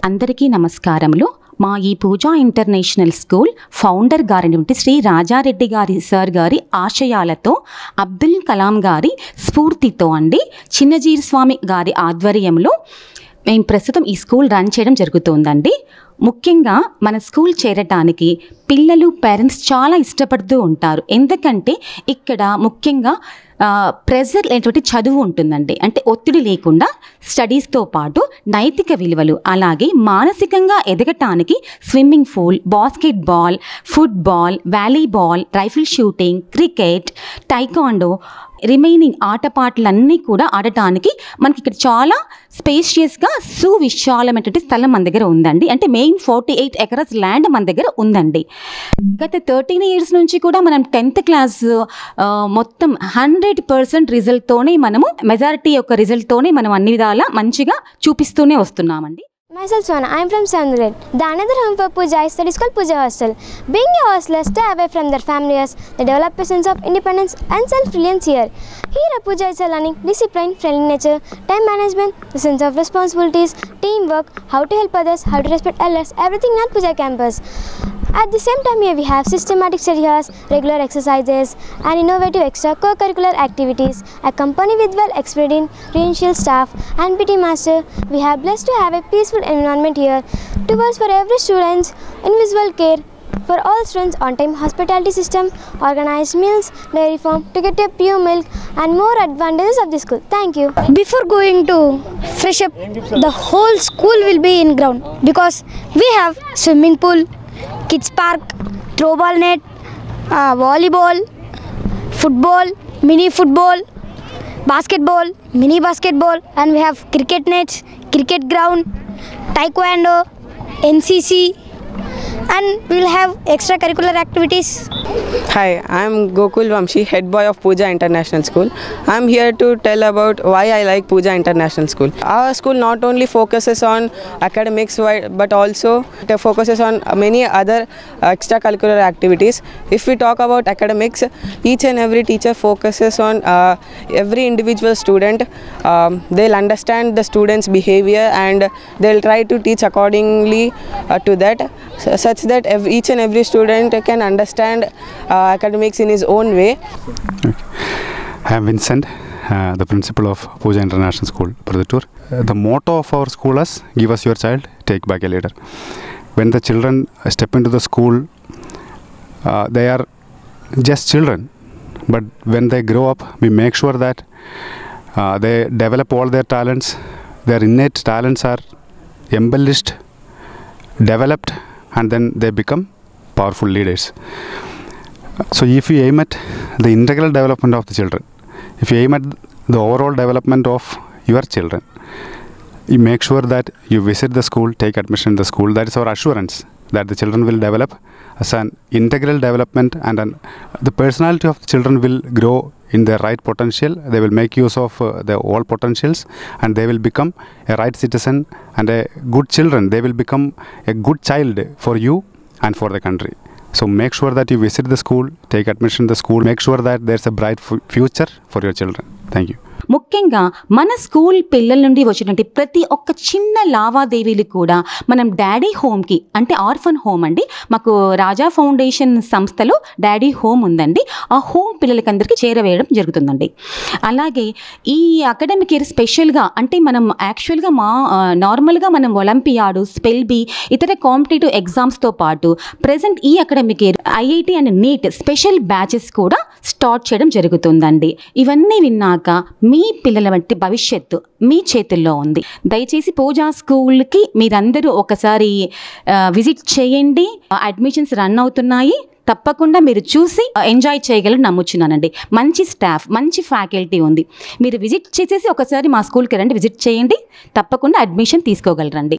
అందరికీ నమస్కారములు. మా ఈ పూజా ఇంటర్నేషనల్ స్కూల్ ఫౌండర్ గారైనటువంటి శ్రీ రాజారెడ్డి గారి సార్ గారి ఆశయాలతో, అబ్దుల్ కలాం గారి స్ఫూర్తితో చిన్నజీర్ స్వామి గారి ఆధ్వర్యంలో మేము ప్రస్తుతం ఈ స్కూల్ రన్ చేయడం జరుగుతుందండి. ముఖ్యంగా మన స్కూల్ చేరటానికి పిల్లలు, పేరెంట్స్ చాలా ఇష్టపడుతూ ఉంటారు. ఎందుకంటే ఇక్కడ ముఖ్యంగా ప్రెజర్ లేనటువంటి చదువు ఉంటుందండి. అంటే ఒత్తిడి లేకుండా స్టడీస్తో పాటు నైతిక విలువలు, అలాగే మానసికంగా ఎదగటానికి swimming pool, basketball, football, volleyball, rifle shooting, cricket, taekwondo remaining ఆటపాటలన్నీ కూడా ఆడటానికి మనకి ఇక్కడ చాలా స్పేషియస్గా సువిశాలమైనటువంటి స్థలం మన దగ్గర ఉందండి. అంటే మెయిన్ 48 ఎకరాస్ ల్యాండ్ మన దగ్గర ఉందండి. గత 13 years నుంచి కూడా మనం 10th క్లాస్ మొత్తం 100% రిజల్ట్తోనే మనము మెజారిటీ యొక్క రిజల్ట్తోనే మనం అన్ని విధాలా మంచిగా చూపిస్తూనే వస్తున్నామండి. Myself Swana, I am from 7th grade. The another home for Pooja is study called Pooja Hostel. Being a hostler, stay away from their families. They develop a sense of independence and self-reliance here. Here Pooja is learning discipline, friendly nature, time management, the sense of responsibilities, teamwork, how to help others, how to respect elders, everything at Pooja campus. At the same time here we have systematic study hours, regular exercises and innovative extra co-curricular activities. Accompanied with well-experienced credentialed staff and PT master, we have blessed to have a peaceful environment here. Towards for every student, invisible care for all students, on-time hospitality system, organized meals, dairy farm to get a pure milk and more advantages of the school. Thank you. Before going to fresh up, the whole school will be in ground because we have swimming pool, kids park, throwball net, volleyball, football, mini football, basketball, mini basketball, and we have cricket nets, cricket ground, taekwondo, NCC, and we will have extracurricular activities. Hi, I am Gokul Vamshi, head boy of Pooja International School. I am here to tell about why I like Pooja International School. Our school not only focuses on academics but also it focuses on many other extracurricular activities. If we talk about academics, each and every teacher focuses on every individual student. They'll understand the student's behavior and they'll try to teach accordingly to that, such that each and every student can understand academics in his own way. I am Vincent, the principal of Pooja International School, Praduttur. The motto of our school is "Give us your child, take back a leader." When the children step into the school, they are just children, but when they grow up, we make sure that they develop all their talents. Their innate talents are embellished, developed, and then they become powerful leaders. So if you aim at the integral development of the children, if you aim at the overall development of your children, you make sure that you visit the school, take admission in the school. That is our assurance that the children will develop as an integral development, and the personality of the children will grow in their right potential. They will make use of their all potentials and they will become a right citizen and a good children. They will become a good child for you and for the country. So make sure that you visit the school, take admission in the school, make sure that there's a bright future for your children. Thank you. ముఖ్యంగా మన school పిల్లల నుండి వచ్చినటువంటి ప్రతి ఒక్క చిన్న లావాదేవీలు కూడా మనం డాడీ హోమ్కి, అంటే ఆర్ఫన్ హోమ్ అండి, మాకు రాజా ఫౌండేషన్ సంస్థలో డాడీ హోమ్ ఉందండి. ఆ హోమ్ పిల్లలకందరికీ చేరవేయడం జరుగుతుందండి. అలాగే ఈ అకాడమిక్ ఇయర్ స్పెషల్గా, అంటే మనం యాక్చువల్గా నార్మల్గా మనం ఒలింపియాడ్, స్పెల్ బీ, ఇతర కాంపిటేటివ్ ఎగ్జామ్స్తో పాటు ప్రజెంట్ ఈ academic year IIT and NEET special batches కూడా స్టార్ట్ చేయడం జరుగుతుందండి. ఇవన్నీ విన్నాక మీ పిల్లల వంటి భవిష్యత్తు మీ చేతుల్లో ఉంది. దయచేసి పూజా స్కూల్కి మీరందరూ ఒకసారి విజిట్ చేయండి. అడ్మిషన్స్ రన్ అవుతున్నాయి. తప్పకుండా మీరు చూసి ఎంజాయ్ చేయగలని నమ్ముచున్నానండి. మంచి స్టాఫ్, మంచి ఫ్యాకల్టీ ఉంది. మీరు విజిట్ చేసేసి ఒకసారి మా స్కూల్కి రండి, విజిట్ చేయండి. తప్పకుండా అడ్మిషన్ తీసుకోగలరండి.